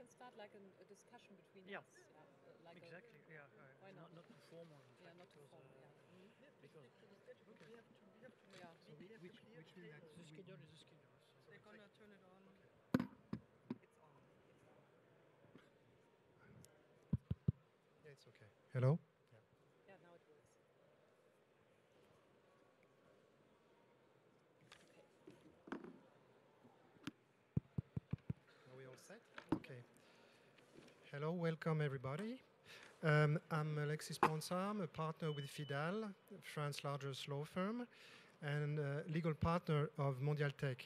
can start like a discussion between Yeah, us. Yeah, like exactly. Yeah, why not? not too formal, in Yeah, fact, not too because formal. Yeah. because okay. Yeah. So which means that the schedule is the schedule. So They're gonna turn it on. okay. It's on. It's on. Yeah, it's okay. Hello? Yeah. Yeah. Now it works. Okay. Are we all set? Okay. Hello, welcome everybody. I'm Alexis Ponsard. I'm a partner with Fidal, France's largest law firm, and legal partner of Mondial Tech.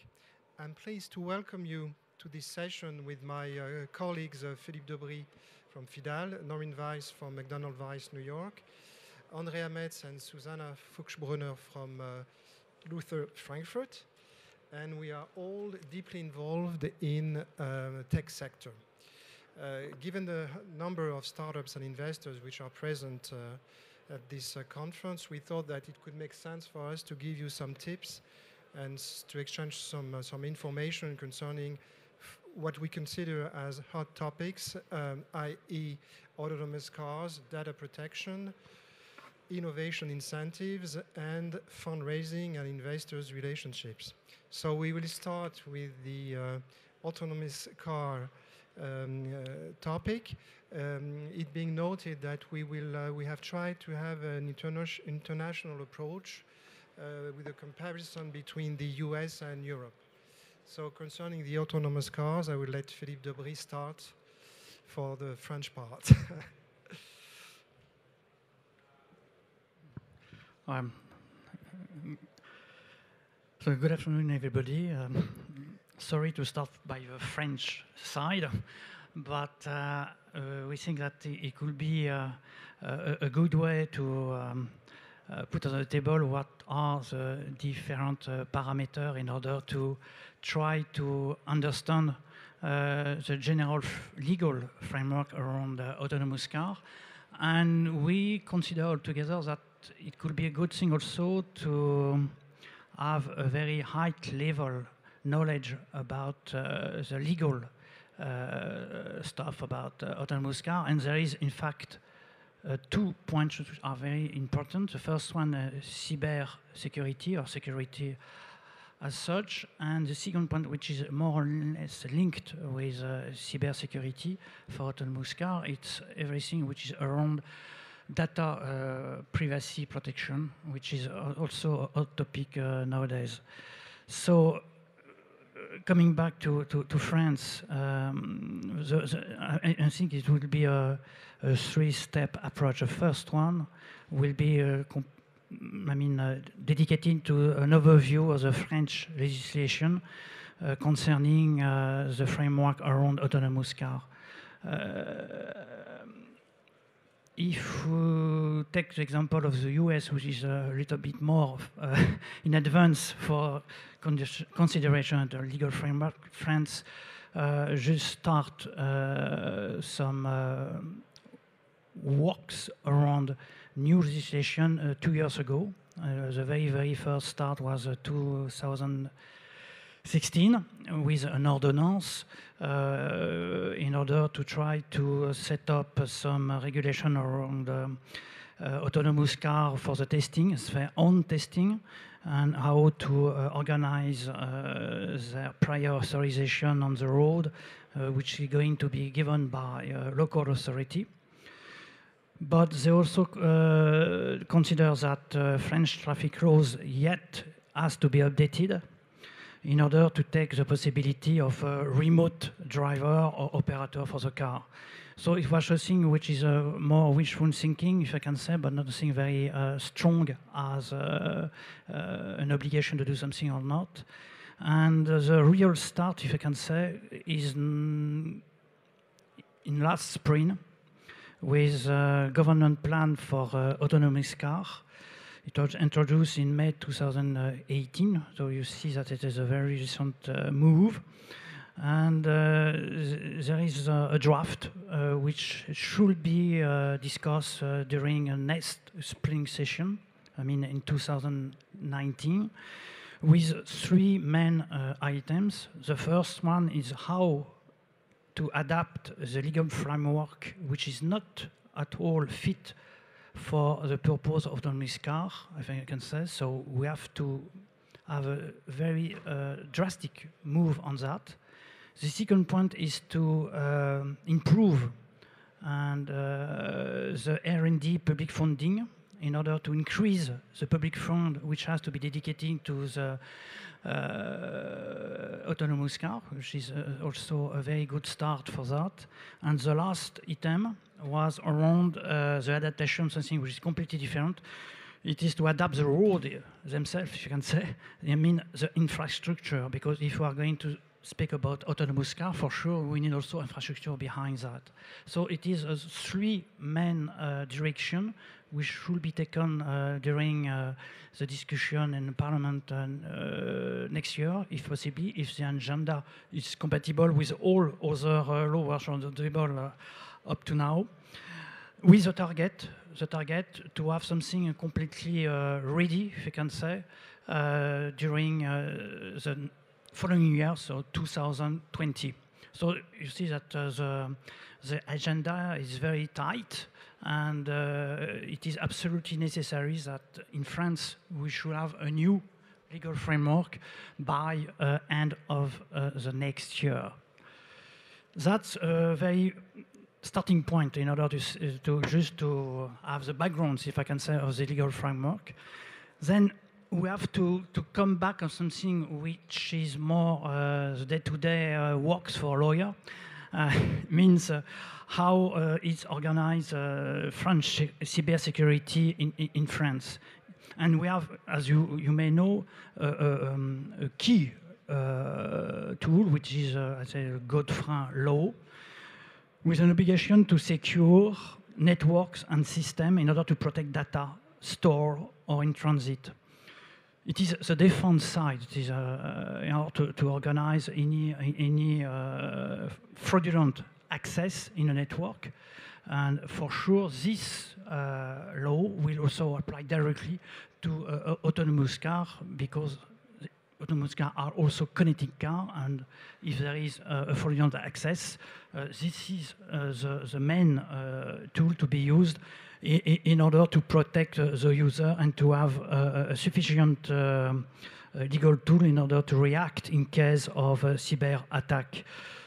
I'm pleased to welcome you to this session with my colleagues Philippe Debris from Fidal, Noreen Weiss from McDonald Weiss, New York, Andrea Metz and Susanna Fuchsbrunner from Luther Frankfurt, and we are all deeply involved in tech sector. Given the number of startups and investors which are present at this conference, we thought that it could make sense for us to give you some tips and to exchange some information concerning what we consider as hot topics, i.e. autonomous cars, data protection, innovation incentives, and fundraising and investors' relationships. So we will start with the autonomous car topic. It being noted that we have tried to have an international approach with a comparison between the US and Europe. So concerning the autonomous cars, I will let Philippe Debris start for the French part. So good afternoon, everybody. Sorry to start by the French side, but we think that it could be a good way to put on the table what are the different parameters in order to try to understand the general legal framework around autonomous car. And we consider altogether that it could be a good thing also to have a very high level knowledge about the legal stuff about autonomous car. And there is, in fact, 2 points which are very important. The first one, cyber security or security as such. And the second point, which is more or less linked with cyber security for autonomous car, it's everything which is around data privacy protection, which is also a hot topic nowadays. So coming back to France, I think it will be a three-step approach. The first one will be dedicated to an overview of the French legislation concerning the framework around autonomous car. If we take the example of the US, which is a little bit more in advance for consideration of the legal framework, France just start some works around new legislation 2 years ago. The very first start was 2016 with an ordonnance in order to try to set up some regulation around autonomous car for the testing, their own testing, and how to organize their prior authorization on the road, which is going to be given by a local authority. But they also consider that French traffic laws yet has to be updated in order to take the possibility of a remote driver or operator for the car. So it was a thing which is more wishful thinking, if I can say, but not a thing very strong as an obligation to do something or not. And the real start, if I can say, is in last spring with a government plan for autonomous car. It was introduced in May 2018, so you see that it is a very recent move. And there is a draft which should be discussed during a next spring session, in 2019, with 3 main items. The first one is how to adapt the legal framework, which is not at all fit for the purpose of autonomous car, I think I can say. So we have to have a very drastic move on that. The second point is to improve the R&D public funding in order to increase the public fund which has to be dedicated to the autonomous car, which is also a very good start for that. And the last item was around the adaptation, something which is completely different. It is to adapt the road themselves, if you can say. I mean the infrastructure, because if we are going to speak about autonomous car, for sure we need also infrastructure behind that. So it is a three main direction which should be taken during the discussion in Parliament next year, if possibly, if the agenda is compatible with all other laws on the table up to now, with the target to have something completely ready, if you can say, during the following year, so 2020. So you see that the agenda is very tight, and it is absolutely necessary that in France we should have a new legal framework by end of the next year. That's a very starting point in order to have the backgrounds, if I can say, of the legal framework. Then we have to come back on something which is more the day-to-day works for a lawyer. Means how it's organized French cybersecurity in France. And we have, as you may know, a key tool, which is, I say, Godefrein law, with an obligation to secure networks and systems in order to protect data stored or in transit. It is the defense side. It is in order to organize any fraudulent access in a network. And for sure, this law will also apply directly to autonomous car, because autonomous cars are also connected cars, and if there is a fraudulent access, this is the main tool to be used in order to protect the user and to have a sufficient legal tool in order to react in case of a cyber attack.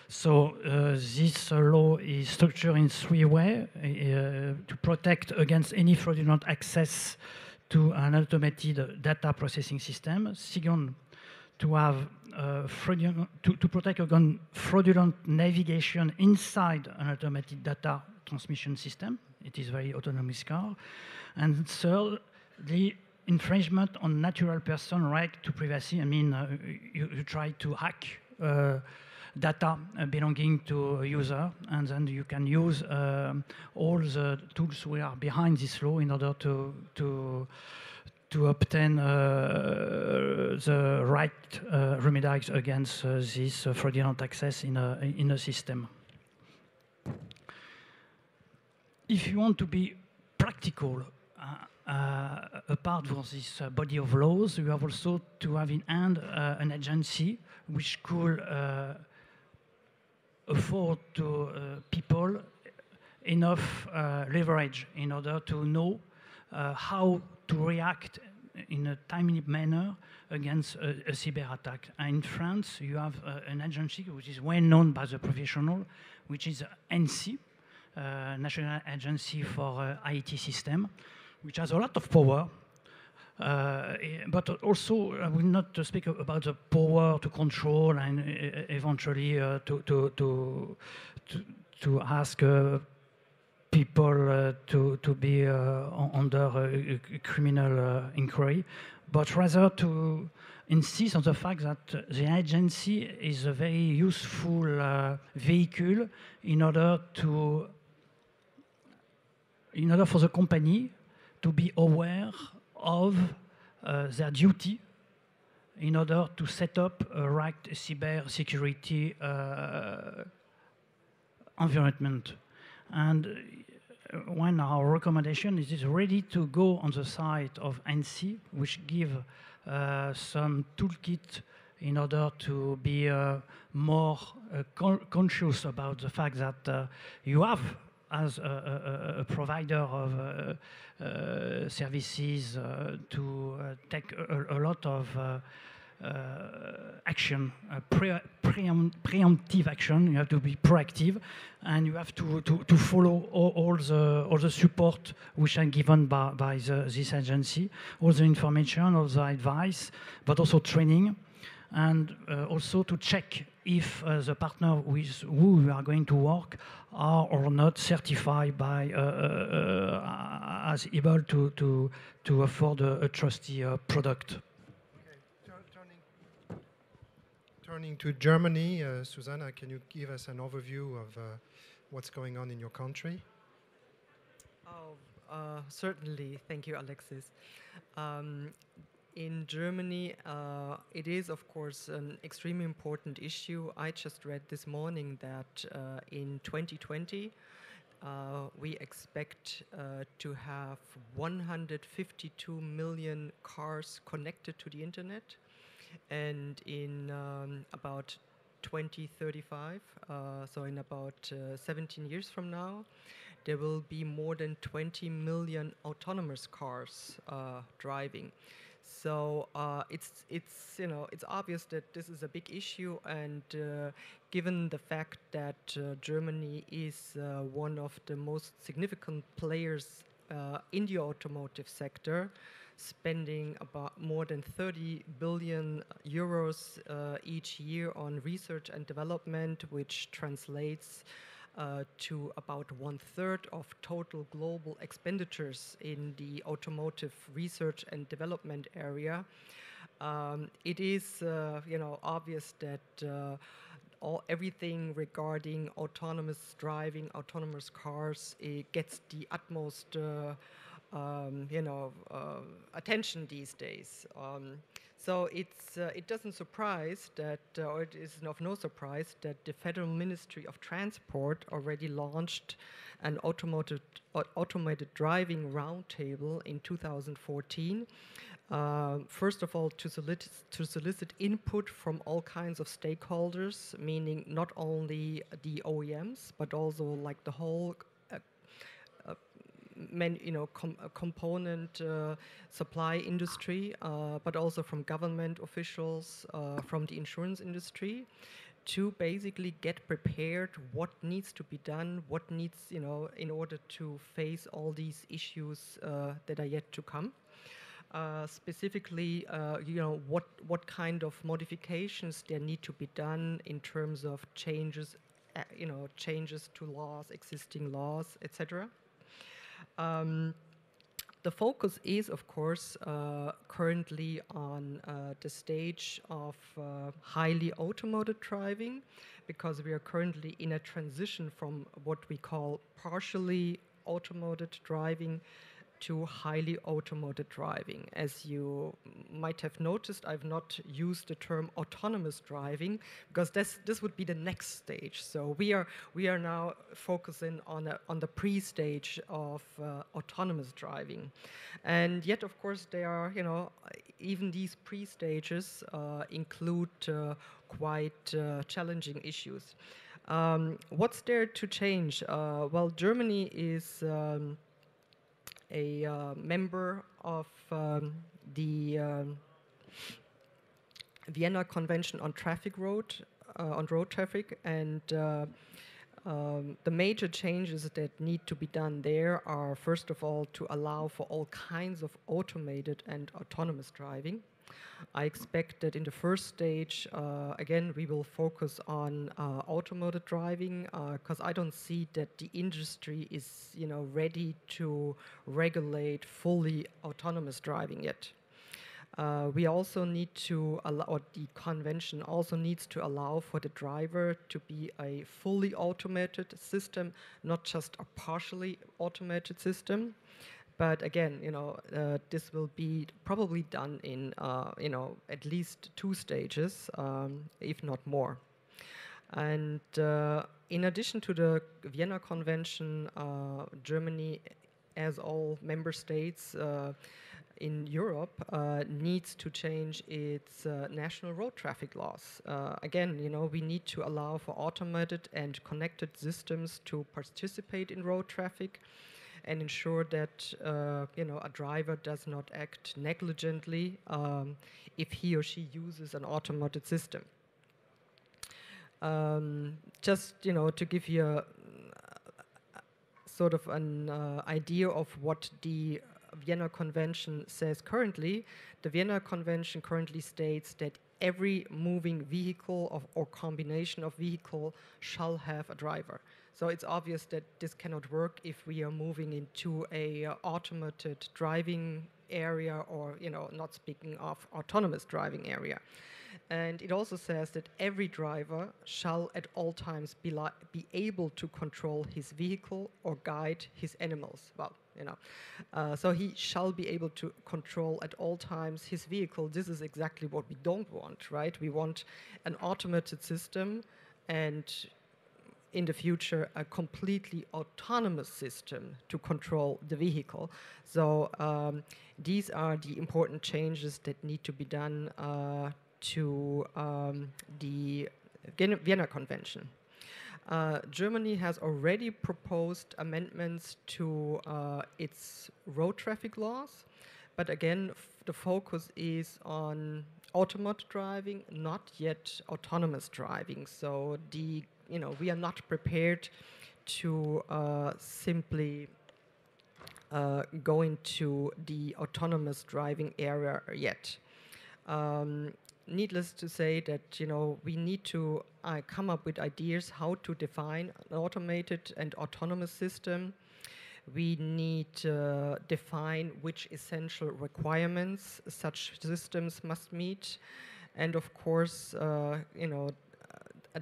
So this law is structured in three ways to protect against any fraudulent access to an automated data processing system. Second, to have to protect against fraudulent navigation inside an automated data transmission system. It is very autonomous car. And third, the infringement on natural person right to privacy. I mean, you try to hack data belonging to a user, and then you can use all the tools we are behind this law in order to obtain the right remedies against this fraudulent access in a system. If you want to be practical, apart from this body of laws, you have also to have in hand an agency which could afford to people enough leverage in order to know how to react in a timely manner against a cyber attack. And in France, you have an agency which is well known by the professional, which is ANSSI, National Agency for IT System, which has a lot of power. But also, I will not speak about the power to control and eventually to ask people to be under a criminal inquiry, but rather to insist on the fact that the agency is a very useful vehicle in order for the company to be aware of their duty in order to set up a right cyber security environment. And when our recommendation is ready to go on the site of ANSSI, which give some toolkit in order to be more conscious about the fact that you have, as a provider of services, to take a lot of action, preemptive action. You have to be proactive, and you have to follow all the support which are given by this agency, all the information, all the advice, but also training, and also to check if the partner with who we are going to work are or not certified by as able to afford a trusty product. Turning to Germany, Susanna, can you give us an overview of what's going on in your country? Oh, certainly. Thank you, Alexis. In Germany, it is, of course, an extremely important issue. I just read this morning that in 2020, we expect to have 152 million cars connected to the internet. And in about 2035, so in about 17 years from now, there will be more than 20 million autonomous cars driving. So it's obvious that this is a big issue, and given the fact that Germany is one of the most significant players in the automotive sector, spending about more than 30 billion euros each year on research and development, which translates to about 1/3 of total global expenditures in the automotive research and development area. It is, obvious that everything regarding autonomous driving, autonomous cars, it gets the utmost attention these days. So it doesn't surprise that, or it is of no surprise that the Federal Ministry of Transport already launched an automated driving roundtable in 2014. First of all, to solicit input from all kinds of stakeholders, meaning not only the OEMs, but also like the whole component supply industry, but also from government officials, from the insurance industry, to basically get prepared what needs to be done, what needs, in order to face all these issues that are yet to come. Specifically, what kind of modifications there need to be done in terms of changes, changes to laws, existing laws, etc. The focus is, of course, currently on the stage of highly automated driving, because we are currently in a transition from what we call partially automated driving to highly automated driving. As you might have noticed, I've not used the term autonomous driving, because this would be the next stage. So we are now focusing on the pre-stage of autonomous driving, and yet, of course, there are even these pre-stages include quite challenging issues. What's there to change? Well, Germany is a member of the Vienna Convention on road traffic, and the major changes that need to be done there are, first of all, to allow for all kinds of automated and autonomous driving. I expect that in the first stage, again, we will focus on automated driving, because I don't see that the industry is, ready to regulate fully autonomous driving yet. We also need to allow, or the convention also needs to allow for the driver to be a fully automated system, not just a partially automated system. But again, this will be probably done in, at least 2 stages, if not more. And in addition to the Vienna Convention, Germany, as all member states, in Europe needs to change its national road traffic laws. Again, we need to allow for automated and connected systems to participate in road traffic and ensure that a driver does not act negligently if he or she uses an automated system. Just to give you a sort of an idea of what the Vienna Convention says currently, the Vienna Convention currently states that every moving vehicle or combination of vehicle shall have a driver. So it's obvious that this cannot work if we are moving into a automated driving area, or not speaking of autonomous driving area. And it also says that every driver shall at all times be able to control his vehicle or guide his animals. Well, so he shall be able to control at all times his vehicle. This is exactly what we don't want, right? We want an automated system, and in the future, a completely autonomous system to control the vehicle. So these are the important changes that need to be done to the Vienna Convention. Germany has already proposed amendments to its road traffic laws, but again, the focus is on automated driving, not yet autonomous driving. So we are not prepared to simply go into the autonomous driving area yet. Needless to say that we need to come up with ideas how to define an automated and autonomous system. We need to define which essential requirements such systems must meet, and of course, a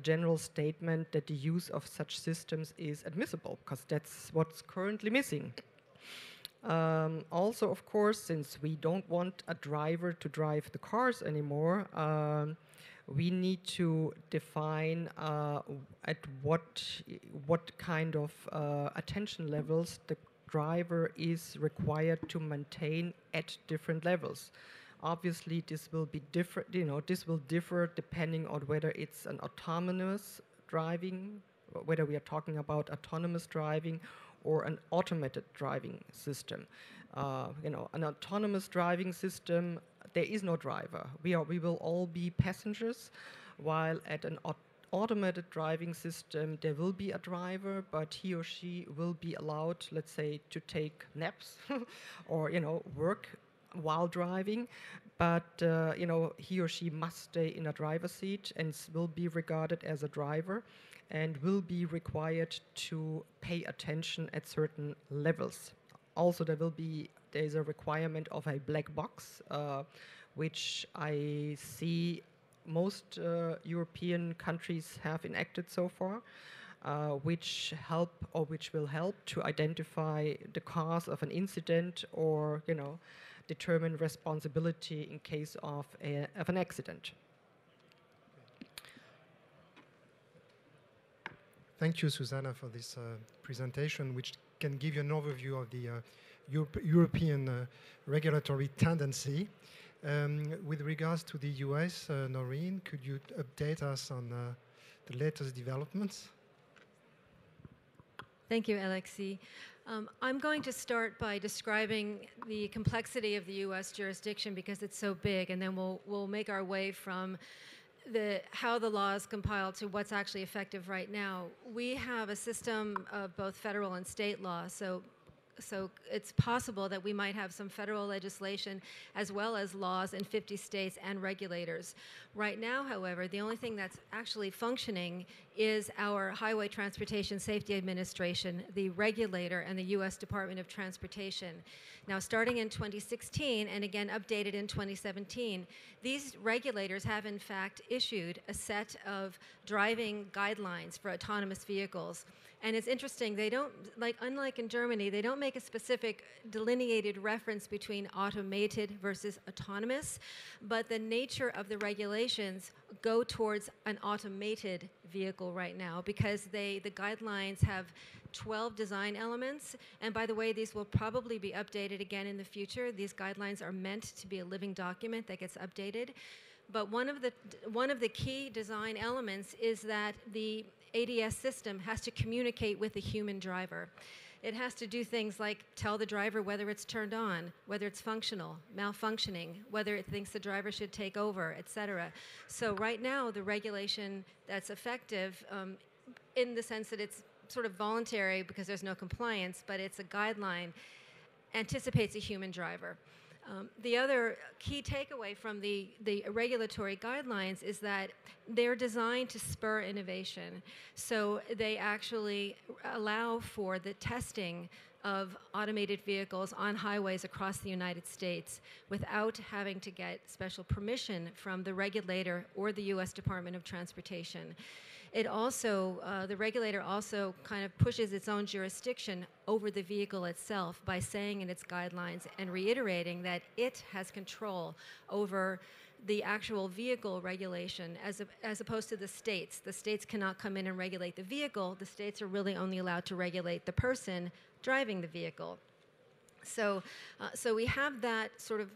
general statement that the use of such systems is admissible, because that's what's currently missing. Also, of course, since we don't want a driver to drive the cars anymore, we need to define at what kind of attention levels the driver is required to maintain at different levels. Obviously, this will be different. This will differ depending on whether it's an autonomous driving, whether we are talking about autonomous driving or an automated driving system. An autonomous driving system, there is no driver. We will all be passengers, while at an automated driving system, there will be a driver, but he or she will be allowed, let's say, to take naps or work while driving, but he or she must stay in a driver's seat and will be regarded as a driver, and will be required to pay attention at certain levels. Also, there's a requirement of a black box, which I see most European countries have enacted so far, which will help to identify the cause of an incident, or determine responsibility in case of an accident. Thank you, Susanna, for this presentation, which can give you an overview of the European regulatory tendency. With regards to the US, Noreen, could you update us on the latest developments? Thank you, Alexi. I'm going to start by describing the complexity of the US jurisdiction because it's so big, and then we'll make our way from how the law is compiled to what's actually effective right now. We have a system of both federal and state law, so it's possible that we might have some federal legislation as well as laws in 50 states and regulators. Right now, however, the only thing that's actually functioning is our Highway Transportation Safety Administration, the regulator, and the U.S. Department of Transportation. Now, starting in 2016 and again updated in 2017, these regulators have in fact issued a set of driving guidelines for autonomous vehicles. And it's interesting, they don't, unlike in Germany, they don't make a specific delineated reference between automated versus autonomous, but the nature of the regulations go towards an automated vehicle vehicle right now because the guidelines have 12 design elements. And by the way, these will probably be updated again in the future. These guidelines are meant to be a living document that gets updated. But one of the key design elements is that the ADS system has to communicate with the human driver. It has to do things like tell the driver whether it's turned on, whether it's functional, malfunctioning, whether it thinks the driver should take over, et cetera. So right now, the regulation that's effective in the sense that it's sort of voluntary because there's no compliance, but it's a guideline, anticipates a human driver. The other key takeaway from the regulatory guidelines is that they're designed to spur innovation. So they actually allow for the testing of automated vehicles on highways across the United States without having to get special permission from the regulator or the U.S. Department of Transportation. It also, the regulator also kind of pushes its own jurisdiction over the vehicle itself by saying in its guidelines and reiterating that it has control over the actual vehicle regulation as opposed to the states. The states cannot come in and regulate the vehicle. The states are really only allowed to regulate the person driving the vehicle. So we have that sort of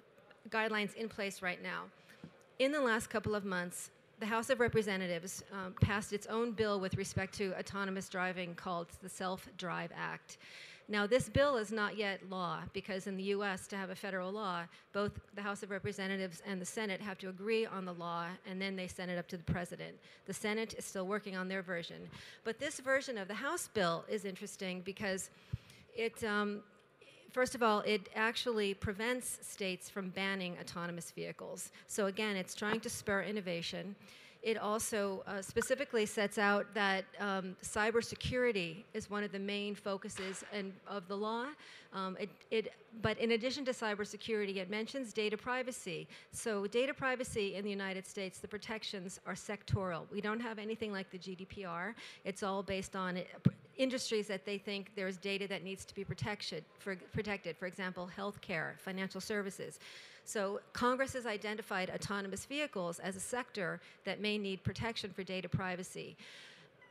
guidelines in place right now. In the last couple of months, the House of Representatives passed its own bill with respect to autonomous driving called the Self-Drive Act. Now, this bill is not yet law because in the U.S., to have a federal law, both the House of Representatives and the Senate have to agree on the law, and then they send it up to the President. The Senate is still working on their version. But this version of the House bill is interesting because it first of all, it actually prevents states from banning autonomous vehicles. So again, it's trying to spur innovation. It also specifically sets out that cybersecurity is one of the main focuses of the law. But in addition to cybersecurity, it mentions data privacy. So data privacy in the United States, the protections are sectoral. We don't have anything like the GDPR. It's all based on industries that they think there's data that needs to be protected. For example, healthcare, financial services. So Congress has identified autonomous vehicles as a sector that may need protection for data privacy.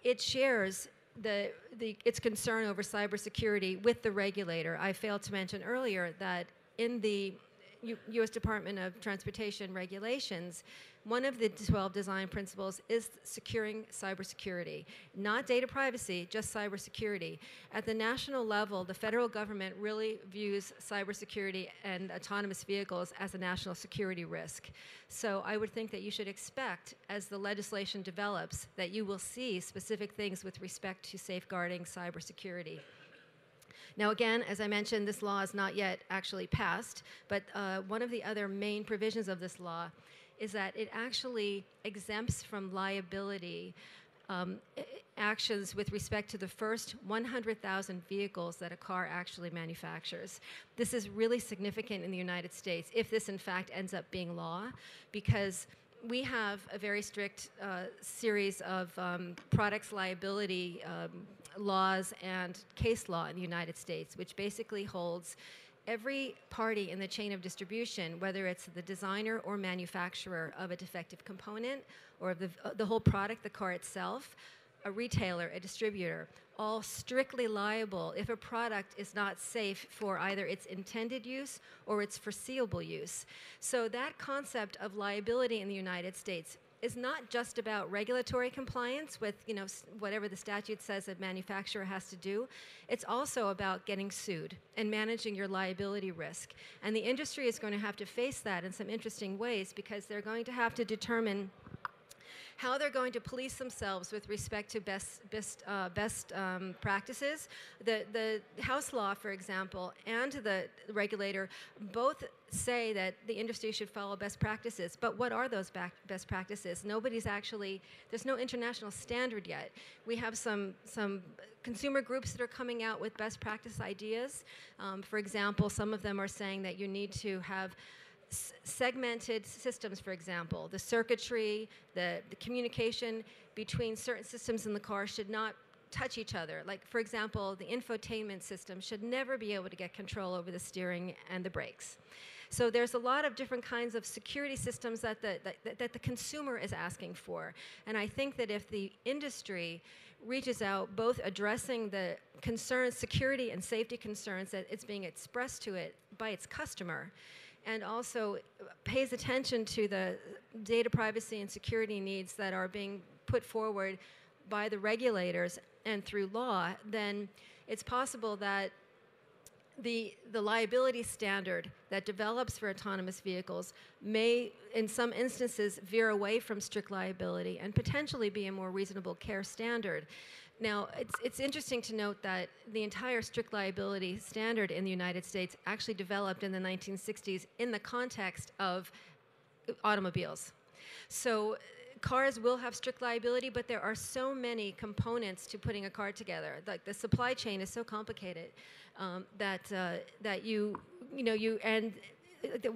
It shares its concern over cybersecurity with the regulator. I failed to mention earlier that in the U.S. Department of Transportation regulations, one of the 12 design principles is securing cybersecurity. Not data privacy, just cybersecurity. At the national level, the federal government really views cybersecurity and autonomous vehicles as a national security risk. So I would think that you should expect, as the legislation develops, that you will see specific things with respect to safeguarding cybersecurity. Now again, as I mentioned, this law is not yet actually passed, but one of the other main provisions of this law is that it actually exempts from liability actions with respect to the first 100,000 vehicles that a car actually manufactures. This is really significant in the United States if this in fact ends up being law, because we have a very strict series of products liability laws and case law in the United States, which basically holds every party in the chain of distribution, whether it's the designer or manufacturer of a defective component or of the whole product, the car itself, a retailer, a distributor, all strictly liable if a product is not safe for either its intended use or its foreseeable use. So that concept of liability in the United States is not just about regulatory compliance with, whatever the statute says a manufacturer has to do. It's also about getting sued and managing your liability risk. And the industry is going to have to face that in some interesting ways because they're going to have to determine how they're going to police themselves with respect to best practices. The House law, for example, and the regulator both say that the industry should follow best practices. But what are those best practices? There's no international standard yet. We have some consumer groups that are coming out with best practice ideas. For example, some of them are saying that you need to have segmented systems, for example. The circuitry, the communication between certain systems in the car should not touch each other. Like, for example, the infotainment system should never be able to get control over the steering and the brakes. So there's a lot of different kinds of security systems that the consumer is asking for. And I think that if the industry reaches out, both addressing the concerns, security and safety concerns that it's being expressed to it by its customer, and also pays attention to the data privacy and security needs that are being put forward by the regulators and through law, then it's possible that the liability standard that develops for autonomous vehicles may, in some instances, veer away from strict liability and potentially be a more reasonable care standard. Now, it's interesting to note that the entire strict liability standard in the United States actually developed in the 1960s in the context of automobiles. So cars will have strict liability, but there are so many components to putting a car together. Like the supply chain is so complicated that you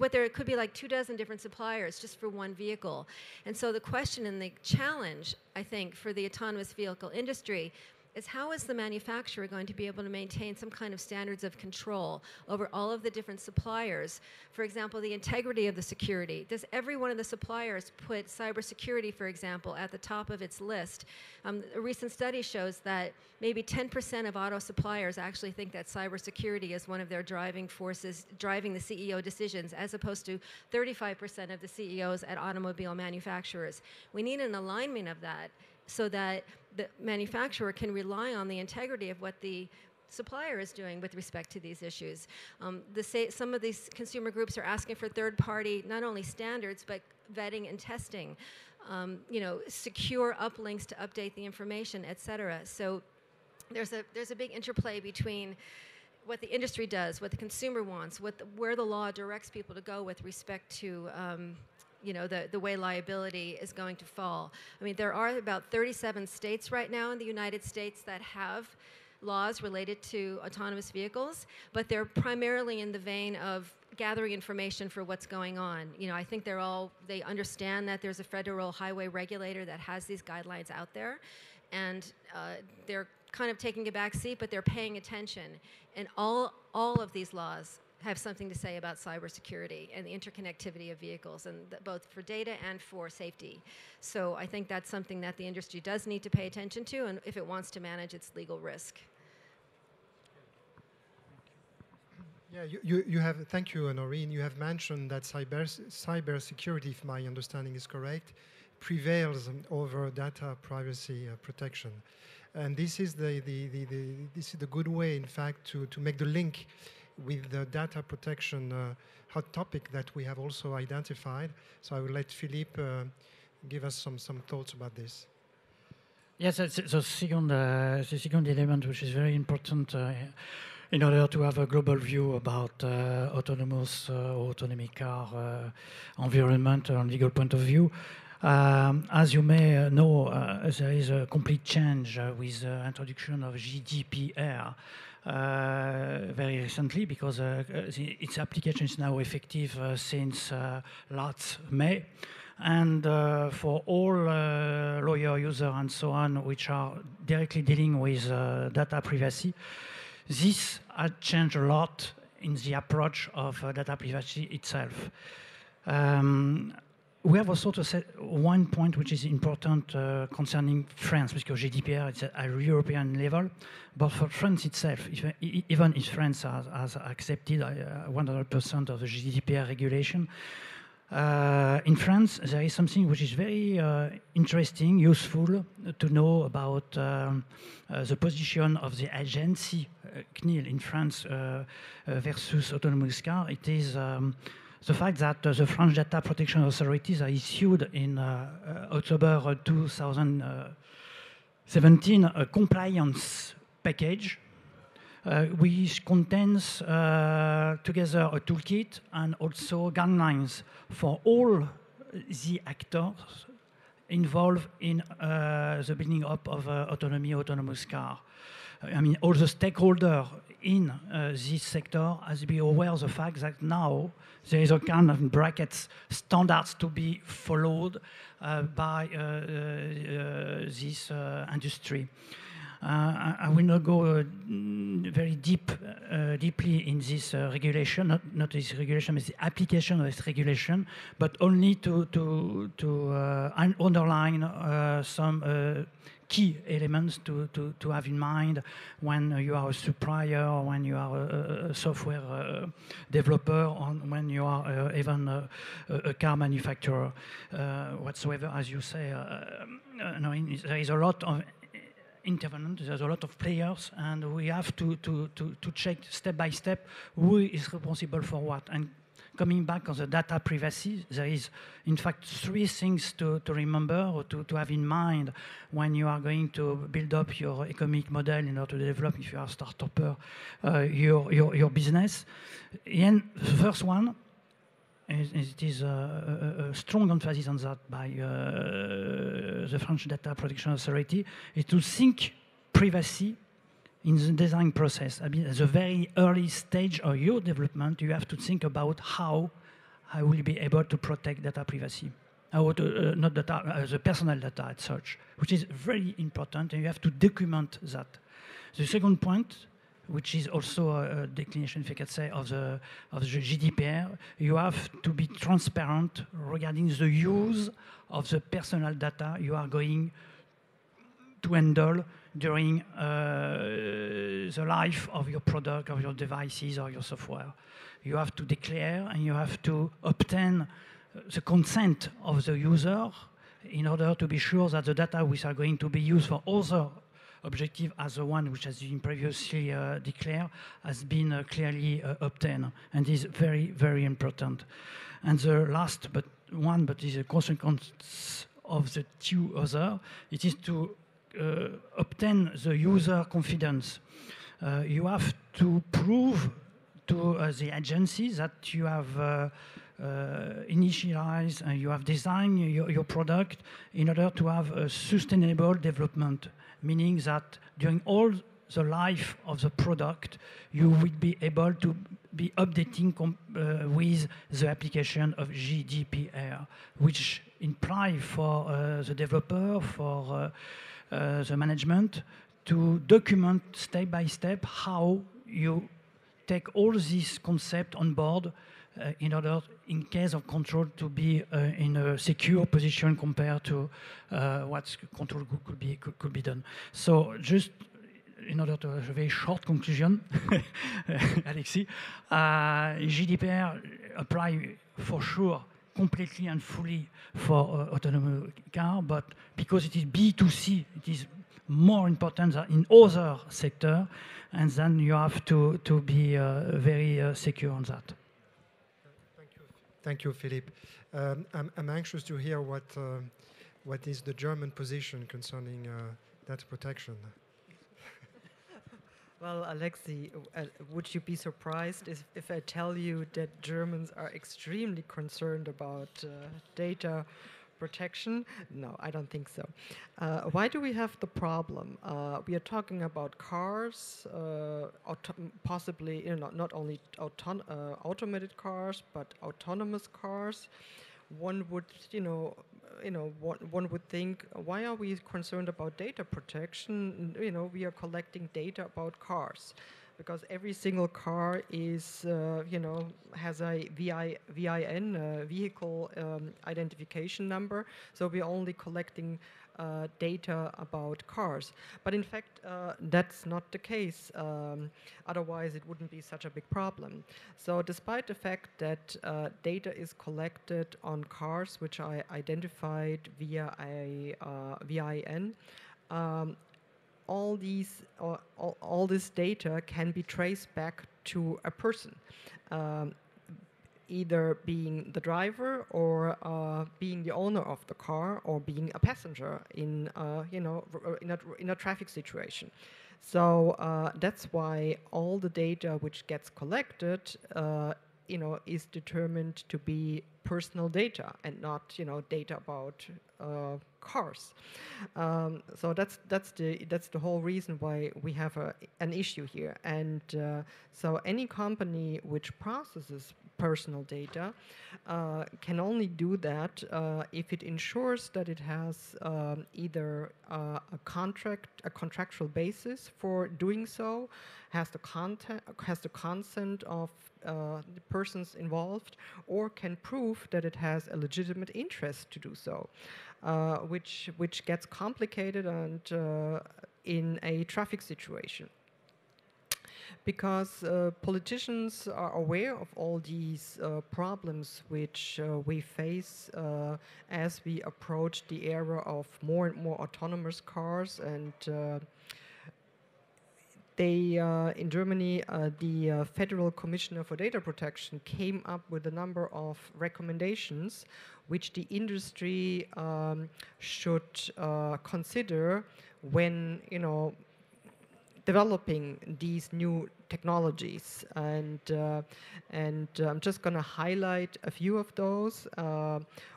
there could be like 24 different suppliers just for one vehicle. And so the question and the challenge, I think, for the autonomous vehicle industry is how is the manufacturer going to be able to maintain some kind of standards of control over all of the different suppliers? For example, the integrity of the security. Does every one of the suppliers put cybersecurity, for example, at the top of its list? A recent study shows that maybe 10% of auto suppliers actually think that cybersecurity is one of their driving forces, driving the CEO decisions, as opposed to 35% of the CEOs at automobile manufacturers. We need an alignment of that so that the manufacturer can rely on the integrity of what the supplier is doing with respect to these issues. Some of these consumer groups are asking for third-party, not only standards, but vetting and testing, secure uplinks to update the information, et cetera. So there's a big interplay between what the industry does, what the consumer wants, where the law directs people to go with respect to the way liability is going to fall. I mean, there are about 37 states right now in the United States that have laws related to autonomous vehicles, but they're primarily in the vein of gathering information for what's going on. I think they understand that there's a federal highway regulator that has these guidelines out there, and they're kind of taking a back seat, but they're paying attention. And all of these laws have something to say about cybersecurity and the interconnectivity of vehicles, and both for data and for safety. So I think that's something that the industry does need to pay attention to, and if it wants to manage its legal risk. Yeah, you have. Thank you, Noreen. You have mentioned that cybersecurity, if my understanding is correct, prevails over data privacy protection, and this is the good way, in fact, to make the link with the data protection hot topic that we have also identified. So I will let Philippe give us some thoughts about this. Yes, that's the second element, which is very important in order to have a global view about autonomous or autonomy car environment on legal point of view. As you may know, there is a complete change with the introduction of GDPR very recently, because its application is now effective since last May. And for all lawyer, user, and so on, which are directly dealing with data privacy, this has changed a lot in the approach of data privacy itself. We have also to say one point which is important concerning France, because GDPR is at a European level, but for France itself, even if France has accepted 100% of the GDPR regulation, in France there is something which is very interesting, useful to know about the position of the agency CNIL in France versus autonomous car. It is the fact that the French data protection authorities are issued in October 2017 a compliance package which contains together a toolkit and also guidelines for all the actors involved in the building up of autonomous car. I mean, all the stakeholders in this sector has to be aware of the fact that now there is a kind of brackets standards to be followed by this industry. I will not go very deeply in this regulation, not this regulation, but the application of this regulation, but only to underline some key elements to have in mind when you are a supplier, or when you are a software developer, or when you are even a car manufacturer whatsoever. As you say, no, there is a lot of intervenant, there's a lot of players, and we have to check step by step who is responsible for what. And coming back on the data privacy, there is, in fact, 3 things to remember or to have in mind when you are going to build up your economic model in order to develop, if you are a startupper, your business. And the first one, it is a strong emphasis on that by the French Data Protection Authority, is to think privacy in the design process. I mean, at the very early stage of your development, you have to think about how I will be able to protect data privacy. Not data, the personal data as such, which is very important, and you have to document that. The second point, which is also a declination, if I could say, of the GDPR, you have to be transparent regarding the use of the personal data you are going to handle during the life of your product, of your devices, or your software. You have to declare, and you have to obtain the consent of the user in order to be sure that the data which are going to be used for other objective as the one which has been previously declared has been clearly obtained, and is very, very important. And the last but is a consequence of the 2 other, it is to obtain the user confidence. You have to prove to the agency that you have initialized and you have designed your product in order to have a sustainable development, meaning that during all the life of the product, you will be able to be updating with the application of GDPR, which implies for the developer, for the management, to document step by step how you take all these concepts on board in order, in case of control, to be in a secure position compared to what control could be done. So just in order to have a very short conclusion, Alexis, GDPR apply for sure completely and fully for autonomous car, but because it is B2C, it is more important than in other sectors, and then you have to be very secure on that. Thank you, Philippe. I'm anxious to hear what is the German position concerning data protection. Well, Alexi, would you be surprised if I tell you that Germans are extremely concerned about data protection? No, I don't think so. Why do we have the problem? We are talking about cars, possibly not only automated cars, but autonomous cars. One would, one would think, why are we concerned about data protection? We are collecting data about cars, because every single car is, has a VIN, vehicle identification number. So we're only collecting data about cars. But in fact, that's not the case. Otherwise, it wouldn't be such a big problem. So despite the fact that data is collected on cars, which are identified via a VIN, all this data can be traced back to a person, either being the driver or being the owner of the car, or being a passenger in a traffic situation. So that's why all the data which gets collected, is determined to be personal data and not, data about cars. So that's the whole reason why we have an issue here. And so any company which processes personal data, can only do that if it ensures that it has either a contractual basis for doing so, has the consent of the persons involved, or can prove that it has a legitimate interest to do so, which gets complicated and in a traffic situation. Because politicians are aware of all these problems which we face as we approach the era of more and more autonomous cars, and in Germany, the Federal Commissioner for Data Protection came up with a number of recommendations which the industry should consider when, developing these new technologies, and I'm just going to highlight a few of those.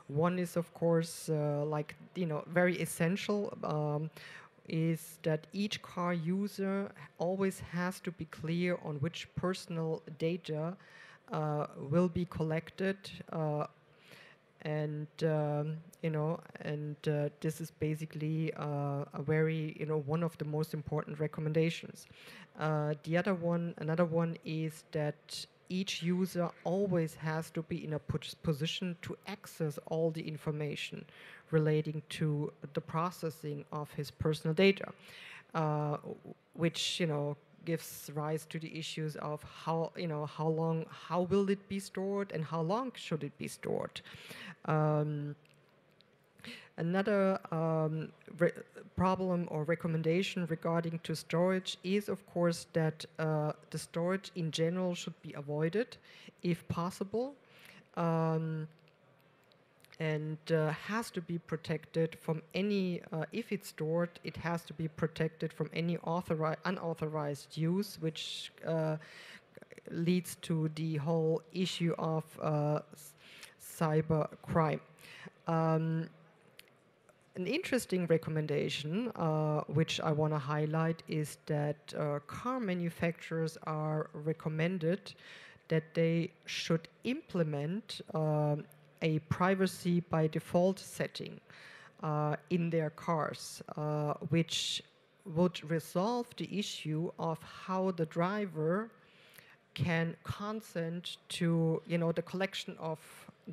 One is, of course, very essential, is that each car user always has to be clear on which personal data will be collected, and this is basically a very, one of the most important recommendations. Another one is that each user always has to be in a position to access all the information relating to the processing of his personal data, which, gives rise to the issues of how will it be stored and how long should it be stored. Another problem or recommendation regarding to storage is, of course, that the storage in general should be avoided if possible, and has to be protected from any, if it's stored, it has to be protected from any unauthorized use, which leads to the whole issue of cyber crime. An interesting recommendation, which I want to highlight, is that car manufacturers are recommended that they should implement a privacy by default setting in their cars, which would resolve the issue of how the driver can consent to, the collection of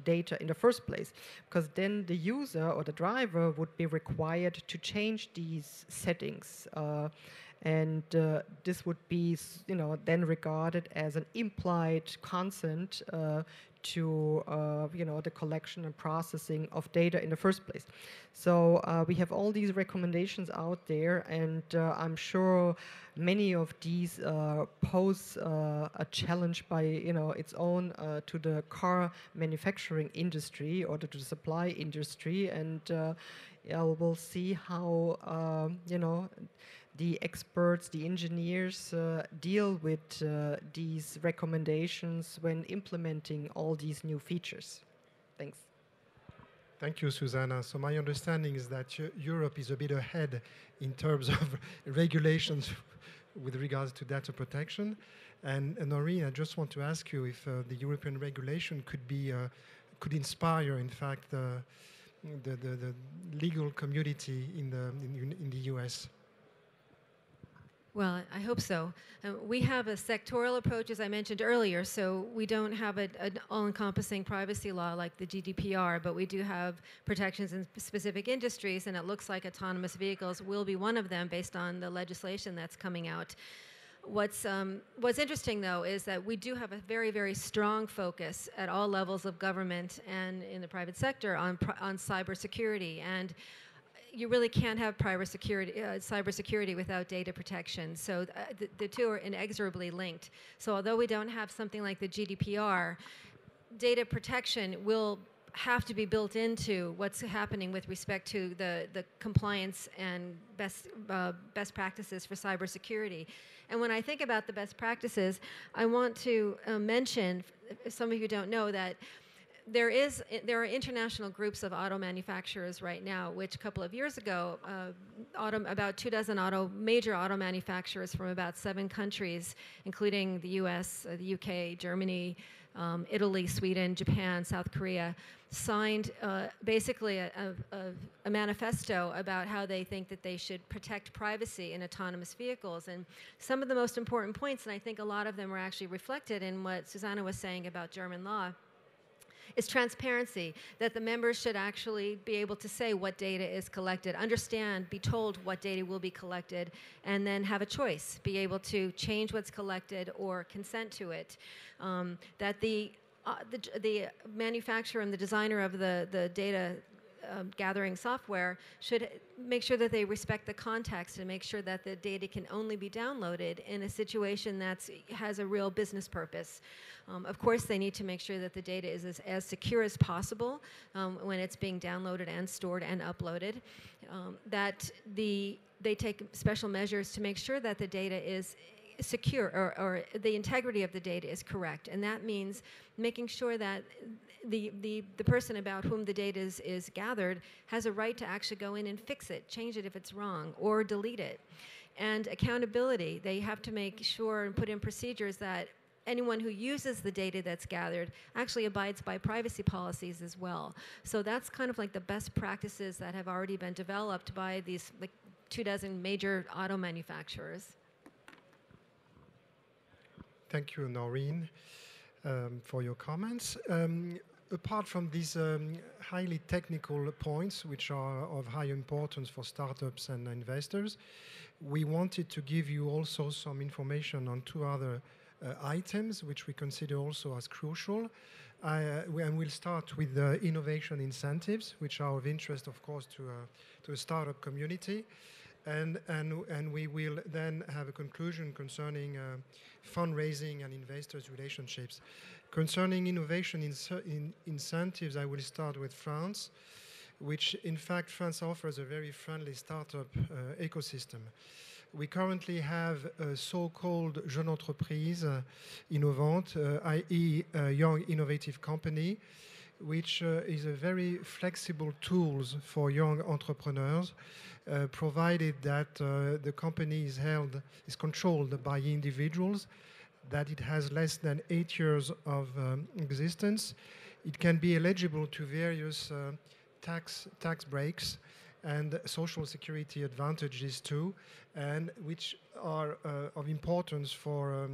data in the first place, because then the user or the driver would be required to change these settings, and this would be, then regarded as an implied consent to, the collection and processing of data in the first place. So we have all these recommendations out there, and I'm sure many of these pose a challenge by, its own to the car manufacturing industry or to the supply industry, and we'll see how, the experts, the engineers deal with these recommendations when implementing all these new features. Thanks. Thank you, Susanna. So my understanding is that Europe is a bit ahead in terms of regulations with regards to data protection. And Noreen, I just want to ask you if the European regulation could inspire, in fact, the legal community in the US. Well, I hope so. We have a sectoral approach, as I mentioned earlier, so we don't have an all-encompassing privacy law like the GDPR, but we do have protections in specific industries, and it looks like autonomous vehicles will be one of them based on the legislation that's coming out. What's interesting, though, is that we do have a very, very strong focus at all levels of government and in the private sector on cybersecurity, and you really can't have cybersecurity without data protection. So the two are inexorably linked. So although we don't have something like the GDPR, data protection will have to be built into what's happening with respect to the compliance and best practices for cybersecurity. And when I think about the best practices, I want to mention, some of you don't know, that there are international groups of auto manufacturers right now, which a couple of years ago, about 24 major auto manufacturers from about 7 countries, including the US, the UK, Germany, Italy, Sweden, Japan, South Korea, signed basically a manifesto about how they think that they should protect privacy in autonomous vehicles. And some of the most important points, and I think a lot of them are actually reflected in what Susanna was saying about German law, is transparency, that the members should actually be able to say what data is collected, understand, be told what data will be collected, and then have a choice, be able to change what's collected or consent to it. That the manufacturer and the designer of the data gathering software should make sure that they respect the context and make sure that the data can only be downloaded in a situation that has a real business purpose. Of course, they need to make sure that the data is as secure as possible when it's being downloaded and stored and uploaded. That they take special measures to make sure that the data is secure, or the integrity of the data is correct. And that means making sure that the person about whom the data is gathered has a right to actually go in and fix it, change it if it's wrong, or delete it. And accountability, they have to make sure and put in procedures that anyone who uses the data that's gathered actually abides by privacy policies as well. So that's kind of like the best practices that have already been developed by these 24 major auto manufacturers. Thank you, Noreen, for your comments. Apart from these highly technical points, which are of high importance for startups and investors, we wanted to give you also some information on two other items, which we consider also as crucial. And we'll start with the innovation incentives, which are of interest, of course, to the startup community. And we will then have a conclusion concerning fundraising and investors' relationships. Concerning innovation incentives, I will start with France, which in fact France offers a very friendly startup ecosystem. We currently have a so-called jeune entreprise innovante, i.e. a young innovative company, which is a very flexible tools for young entrepreneurs, provided that the company is controlled by individuals, that it has less than 8 years of existence. It can be eligible to various tax breaks and social security advantages too, and which are of importance for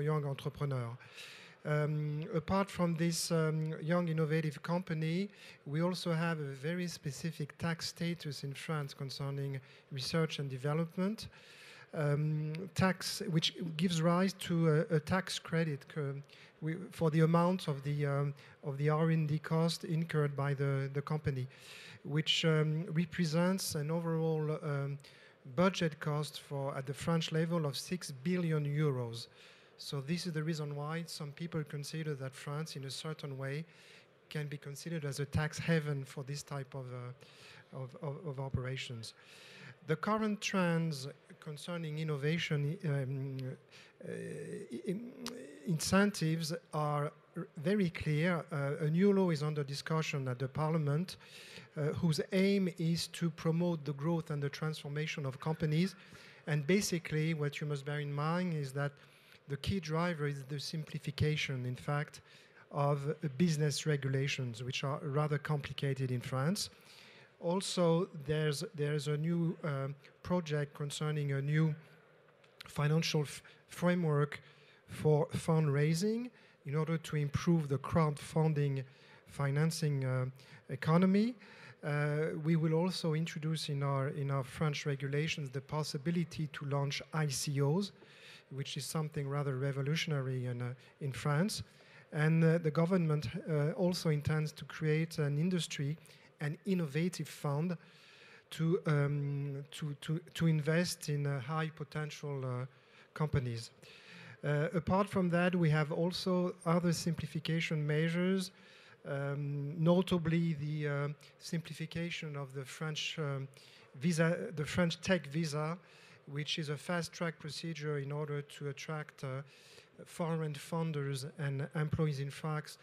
young entrepreneurs. Apart from this young innovative company, we also have a very specific tax status in France concerning research and development, which gives rise to a tax credit for the amount of the R&D cost incurred by the company, which represents an overall budget cost at the French level of 6 billion euros. So this is the reason why some people consider that France, in a certain way, can be considered as a tax haven for this type of operations. The current trends concerning innovation incentives are very clear. A new law is under discussion at the Parliament, whose aim is to promote the growth and the transformation of companies. And basically, what you must bear in mind is that the key driver is the simplification, in fact, of business regulations, which are rather complicated in France. Also, there's a new project concerning a new financial framework for fundraising in order to improve the crowdfunding financing economy. We will also introduce in our French regulations the possibility to launch ICOs, which is something rather revolutionary in France. And the government also intends to create an industry, an innovative fund to invest in high potential companies. Apart from that, we have also other simplification measures, notably the simplification of the French the French tech visa, which is a fast-track procedure in order to attract foreign funders and employees in France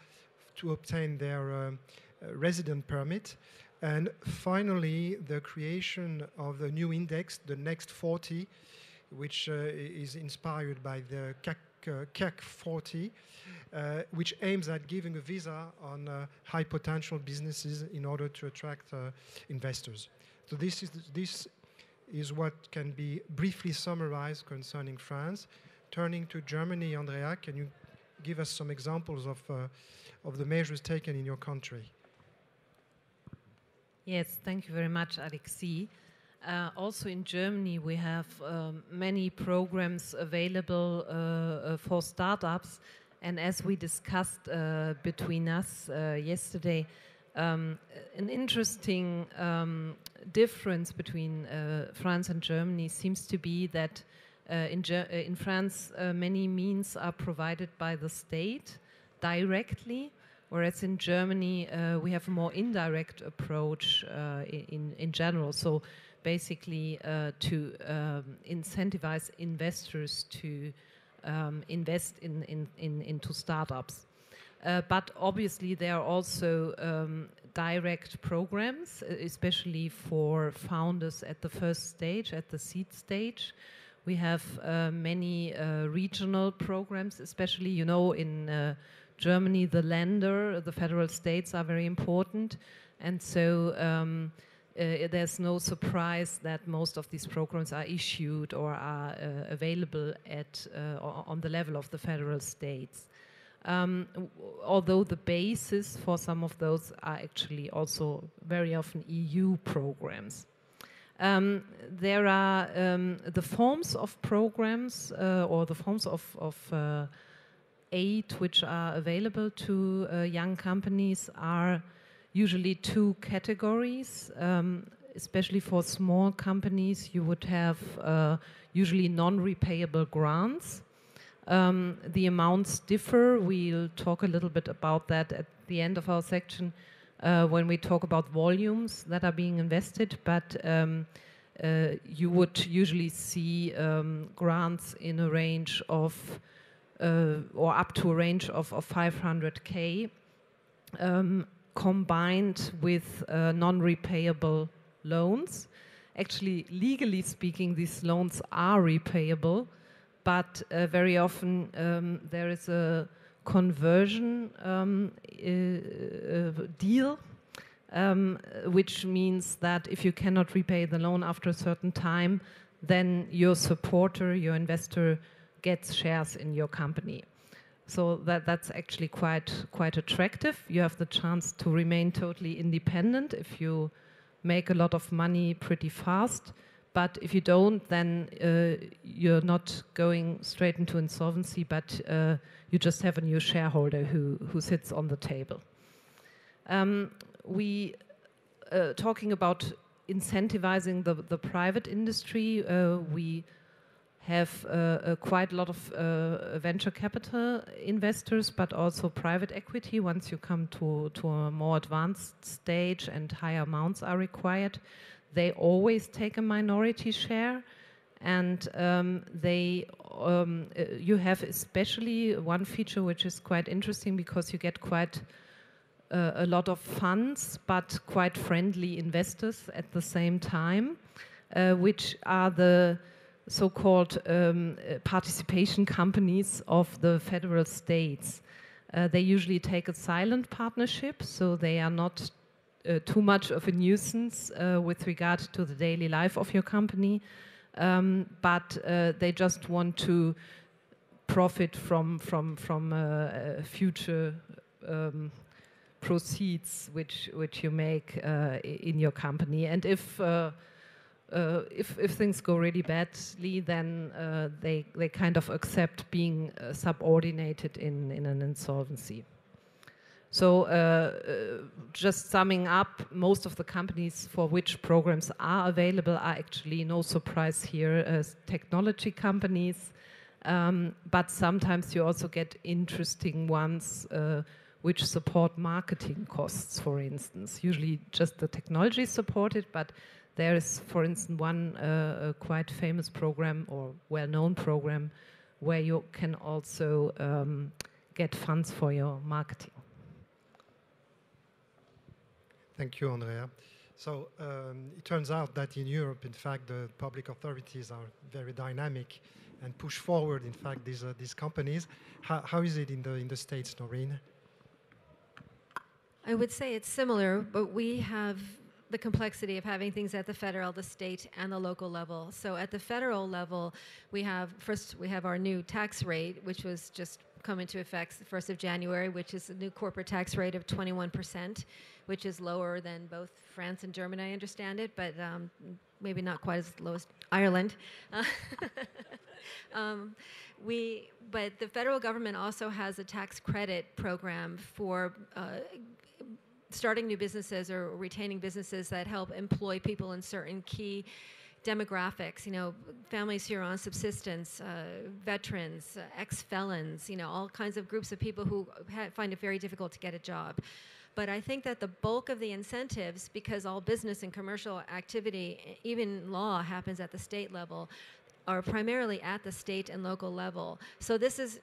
to obtain their resident permit. And finally, the creation of a new index, the Next 40, which is inspired by the CAC 40, which aims at giving a visa on high potential businesses in order to attract investors. So this is what can be briefly summarized concerning France. Turning to Germany, Andrea, can you give us some examples of the measures taken in your country? Yes, thank you very much, Alexis. Also in Germany, we have many programs available for startups. And as we discussed between us yesterday, an interesting difference between France and Germany seems to be that in France, many means are provided by the state directly, whereas in Germany, we have a more indirect approach in general. So basically to incentivize investors to invest into startups. But obviously there are also direct programs, especially for founders at the first stage, at the seed stage. We have many regional programs, especially, you know, in Germany, the Länder, the federal states are very important. And so there's no surprise that most of these programs are issued or are available at on the level of the federal states. Although the basis for some of those are actually also very often EU programs. There are the forms of programs or the forms of aid which are available to young companies are usually two categories. Especially for small companies, you would have usually non-repayable grants. The amounts differ. We'll talk a little bit about that at the end of our section when we talk about volumes that are being invested, but you would usually see grants in a range of or up to a range of 500K combined with non-repayable loans. Actually, legally speaking, these loans are repayable, but very often there is a conversion deal, which means that if you cannot repay the loan after a certain time, then your supporter, your investor, gets shares in your company. So that's actually quite attractive. You have the chance to remain totally independent if you make a lot of money pretty fast. But if you don't, then you're not going straight into insolvency, but you just have a new shareholder who sits on the table. Talking about incentivizing the private industry, we have quite a lot of venture capital investors, but also private equity. Once you come to a more advanced stage and higher amounts are required, they always take a minority share, and you have especially one feature which is quite interesting because you get quite a lot of funds, but quite friendly investors at the same time, which are the so-called participation companies of the federal states. They usually take a silent partnership, so they are not too much of a nuisance with regard to the daily life of your company, but they just want to profit from future proceeds which you make in your company. And if things go really badly, then they kind of accept being subordinated in an insolvency. So just summing up, most of the companies for which programs are available are actually, no surprise here, as technology companies. But sometimes you also get interesting ones which support marketing costs, for instance. Usually just the technology is supported, but there is, for instance, one quite famous program or well-known program where you can also get funds for your marketing. Thank you, Andrea. So it turns out that in Europe, in fact, the public authorities are very dynamic and push forward, in fact, these companies. How is it in the States, Noreen? I would say it's similar, but we have the complexity of having things at the federal, the state, and the local level. So at the federal level, we have our new tax rate, which was just come into effect the 1st of January, which is a new corporate tax rate of 21%, which is lower than both France and Germany, I understand it, but maybe not quite as low as Ireland. But the federal government also has a tax credit program for starting new businesses or retaining businesses that help employ people in certain key demographics, families who are on subsistence, veterans, ex-felons, all kinds of groups of people who find it very difficult to get a job. But I think that the bulk of the incentives, because all business and commercial activity, even law, happens at the state level, are primarily at the state and local level. So this is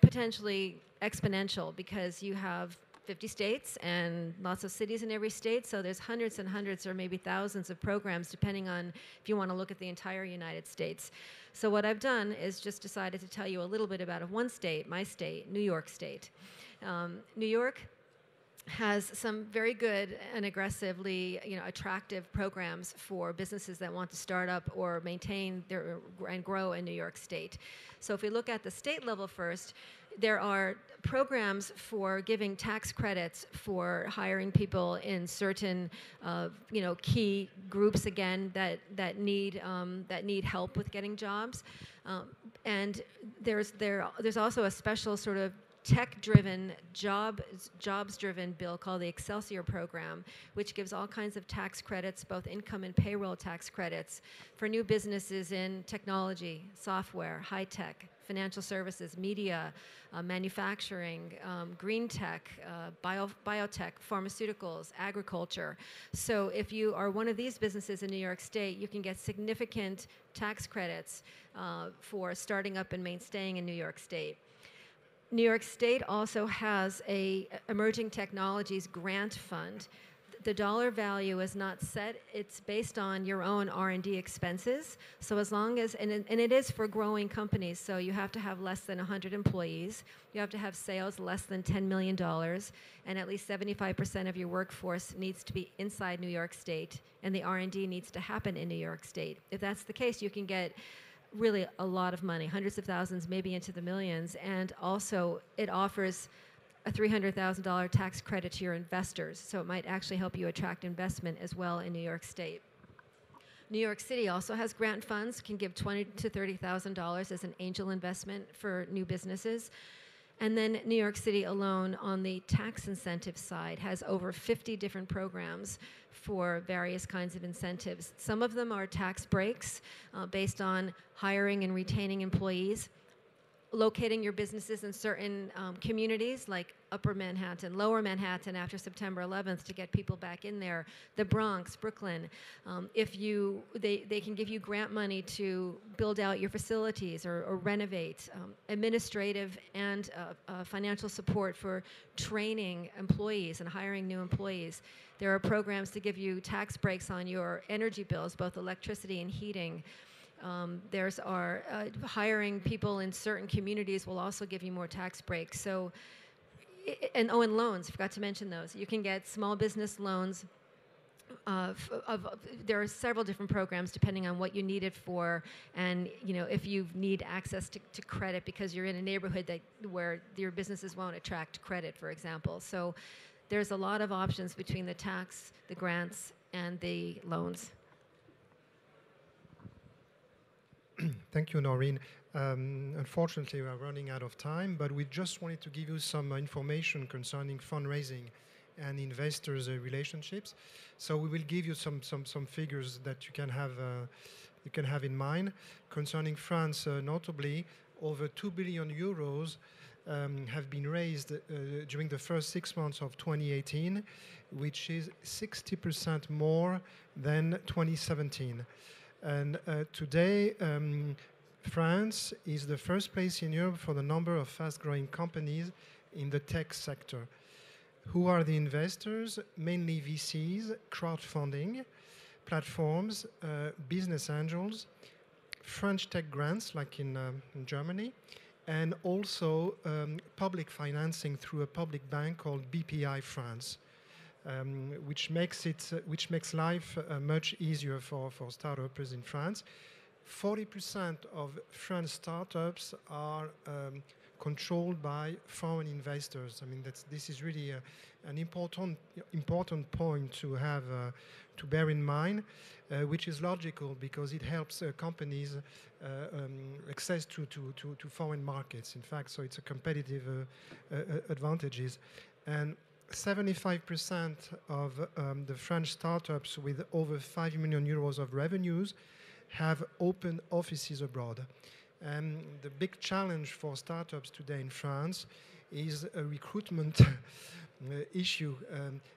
potentially exponential because you have 50 states and lots of cities in every state, so there's hundreds and hundreds or maybe thousands of programs depending on if you want to look at the entire United States. So what I've done is just decided to tell you a little bit about one state, my state, New York State. New York has some very good and aggressively, attractive programs for businesses that want to start up or maintain and grow in New York State. So if we look at the state level first, there are programs for giving tax credits for hiring people in certain, key groups again that need help with getting jobs, and there's also a special sort of tech-driven, jobs-driven bill called the Excelsior program, which gives all kinds of tax credits, both income and payroll tax credits, for new businesses in technology, software, high-tech, financial services, media, manufacturing, green tech, biotech, pharmaceuticals, agriculture. So if you are one of these businesses in New York State, you can get significant tax credits for starting up and staying in New York State. New York State also has a emerging technologies grant fund. The dollar value is not set. It's based on your own R&D expenses. So as long as, and it is for growing companies, so you have to have less than 100 employees. You have to have sales less than $10 million, and at least 75% of your workforce needs to be inside New York State, and the R&D needs to happen in New York State. If that's the case, you can get really a lot of money, hundreds of thousands, maybe into the millions, and also it offers a $300,000 tax credit to your investors, so it might actually help you attract investment as well in New York State. New York City also has grant funds, can give $20,000 to $30,000 as an angel investment for new businesses. And then New York City alone, on the tax incentive side, has over 50 different programs for various kinds of incentives. Some of them are tax breaks based on hiring and retaining employees, locating your businesses in certain communities like Upper Manhattan, Lower Manhattan after September 11th to get people back in there, the Bronx, Brooklyn. They can give you grant money to build out your facilities or renovate, administrative and financial support for training employees and hiring new employees. There are programs to give you tax breaks on your energy bills, both electricity and heating. Hiring people in certain communities will also give you more tax breaks. So, and loans, forgot to mention those. You can get small business loans. There are several different programs depending on what you need it for, and if you need access to credit because you're in a neighborhood where your businesses won't attract credit, for example. So there's a lot of options between the tax, the grants, and the loans. Thank you, Noreen. Unfortunately, we are running out of time, but we just wanted to give you some information concerning fundraising and investors' relationships. So we will give you some figures that you can have in mind. Concerning France, notably, over 2 billion euros have been raised during the first 6 months of 2018, which is 60% more than 2017. And today, France is the first place in Europe for the number of fast-growing companies in the tech sector. Who are the investors? Mainly VCs, crowdfunding, platforms, business angels, French tech grants like in Germany, and also public financing through a public bank called BPI France, which makes life much easier for startups in France. 40% of French startups are controlled by foreign investors. I mean, this is really an important point to have to bear in mind, which is logical because it helps companies access to foreign markets. In fact, so it's a competitive advantages. And 75% of the French startups with over 5 million euros of revenues have open offices abroad. And the big challenge for startups today in France is a recruitment issue.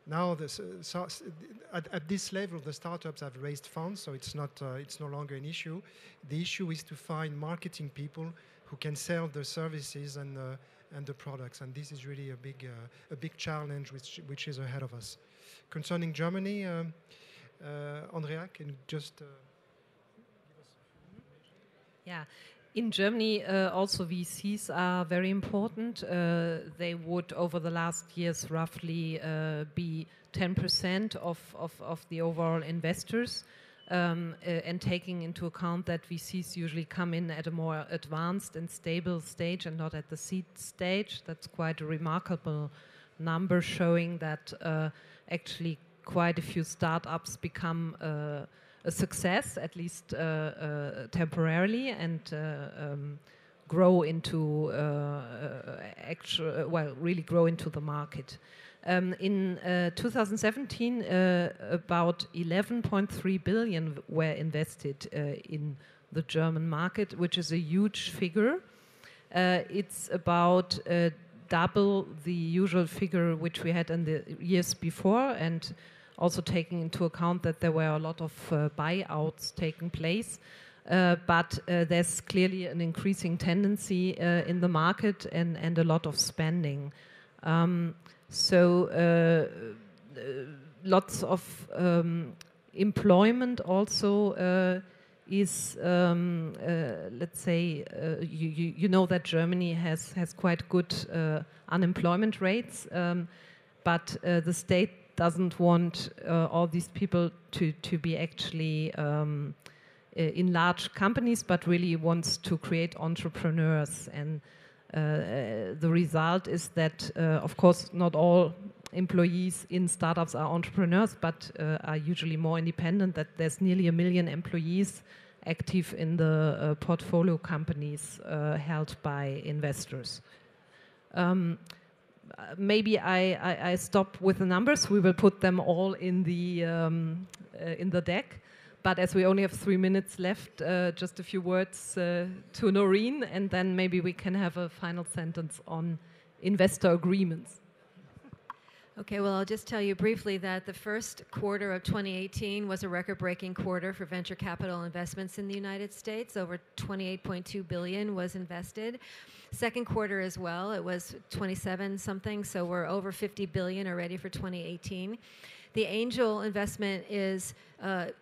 Now, at this level, the startups have raised funds, so it's no longer an issue. The issue is to find marketing people who can sell the services and the products, and this is really a big challenge which is ahead of us. Concerning Germany, Andrea, can you just give us some information? Yeah. In Germany, also VCs are very important. They would, over the last years, roughly be 10% of the overall investors. And taking into account that VCs usually come in at a more advanced and stable stage and not at the seed stage, that's quite a remarkable number, showing that actually quite a few startups become a success, at least temporarily, and grow into really grow into the market. In 2017, about 11.3 billion were invested in the German market, which is a huge figure. It's about double the usual figure which we had in the years before, and also taking into account that there were a lot of buyouts taking place. But there's clearly an increasing tendency in the market and a lot of spending. Lots of employment also is, let's say, you know that Germany has quite good unemployment rates, but the state doesn't want all these people to be actually in large companies, but really wants to create entrepreneurs. And the result is that, of course, not all employees in startups are entrepreneurs, but are usually more independent, that there's nearly 1 million employees active in the portfolio companies held by investors. Maybe I stop with the numbers. We will put them all in the deck. But as we only have 3 minutes left, just a few words to Noreen, and then maybe we can have a final sentence on investor agreements. Okay, well, I'll just tell you briefly that the first quarter of 2018 was a record-breaking quarter for venture capital investments in the United States. Over 28.2 billion was invested. Second quarter as well, it was 27 something, so we're over 50 billion already for 2018. The angel investment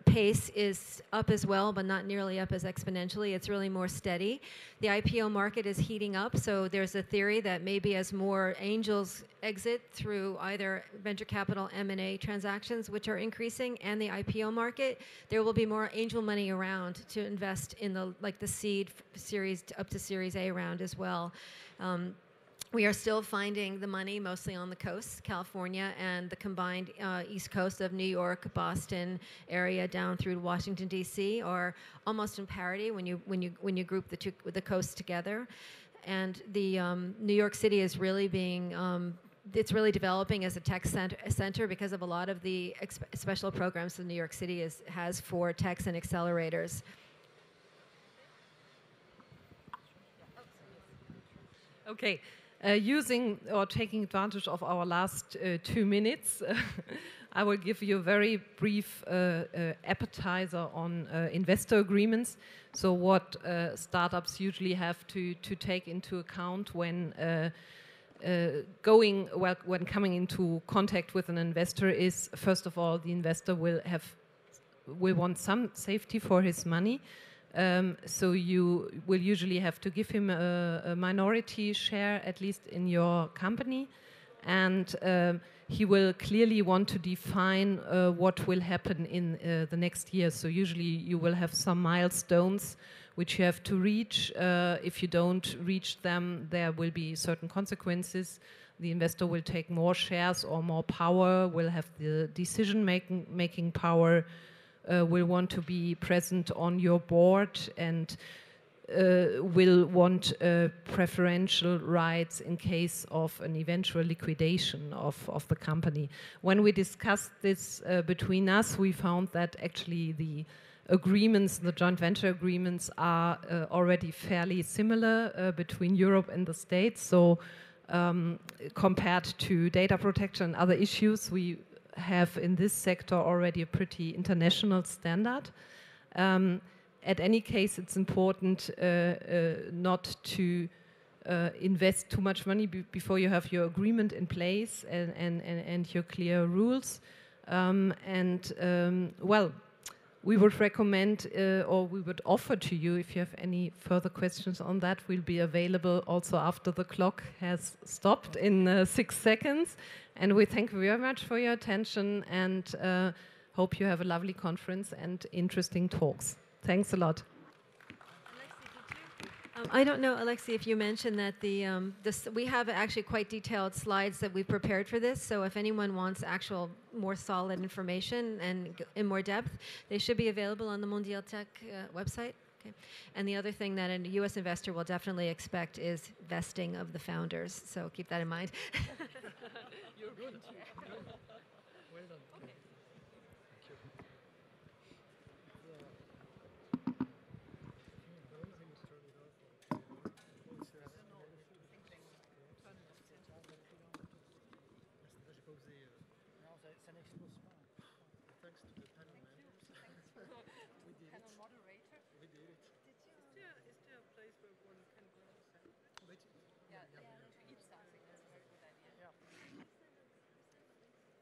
pace is up as well, but not nearly up as exponentially. It's really more steady. The IPO market is heating up, so there's a theory that maybe as more angels exit through either venture capital M&A transactions, which are increasing, and the IPO market, there will be more angel money around to invest in the seed series up to Series A round as well. We are still finding the money mostly on the coast, California, and the combined east coast of New York, Boston area down through Washington D.C. are almost in parity when you group the coasts together, and the New York City is really being it's really developing as a tech center because of a lot of the special programs that New York City has for techs and accelerators. Okay. Using or taking advantage of our last 2 minutes, I will give you a very brief appetizer on investor agreements. So what startups usually have to take into account when going well when coming into contact with an investor is, first of all, the investor will want some safety for his money. So you will usually have to give him a minority share, at least in your company, and he will clearly want to define what will happen in the next year. So usually you will have some milestones which you have to reach. If you don't reach them, there will be certain consequences. The investor will take more shares or more power, will have the decision-making power, will want to be present on your board, and will want preferential rights in case of an eventual liquidation of the company. When we discussed this between us, we found that actually the agreements, the joint venture agreements, are already fairly similar between Europe and the States. So compared to data protection and other issues, we have in this sector already a pretty international standard. At any case, it's important not to invest too much money before you have your agreement in place and your clear rules. Well, we would recommend or we would offer to you, if you have any further questions on that, we'll be available also after the clock has stopped in 6 seconds. And we thank you very much for your attention and hope you have a lovely conference and interesting talks. Thanks a lot. I don't know, Alexi, if you mentioned that we have actually quite detailed slides that we've prepared for this. So if anyone wants actual more solid information and in more depth, they should be available on the Mondial Tech website. Okay. And the other thing that a U.S. investor will definitely expect is vesting of the founders. So keep that in mind. You're good. Well done. Okay. Thanks to the panel members. We did it. Moderator. We did it. Is there a place where one can go and send? Yeah. To eat something. That's a very good idea. Yeah.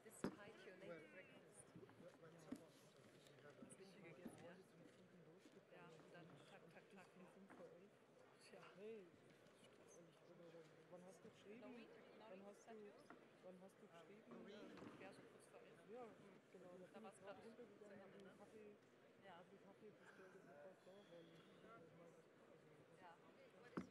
Despite your late breakfast. When someone we have a Wichtige Gäste, ja. Ja, und dann tak, tak, tak, um 5 vor 11. Tja. Hey, wann hast du geschrieben? Wann hast du geschrieben? Ja, so kurz vor 11. Ja, genau. Da war es gerade runtergegangen, habe einen Kaffee bestellt und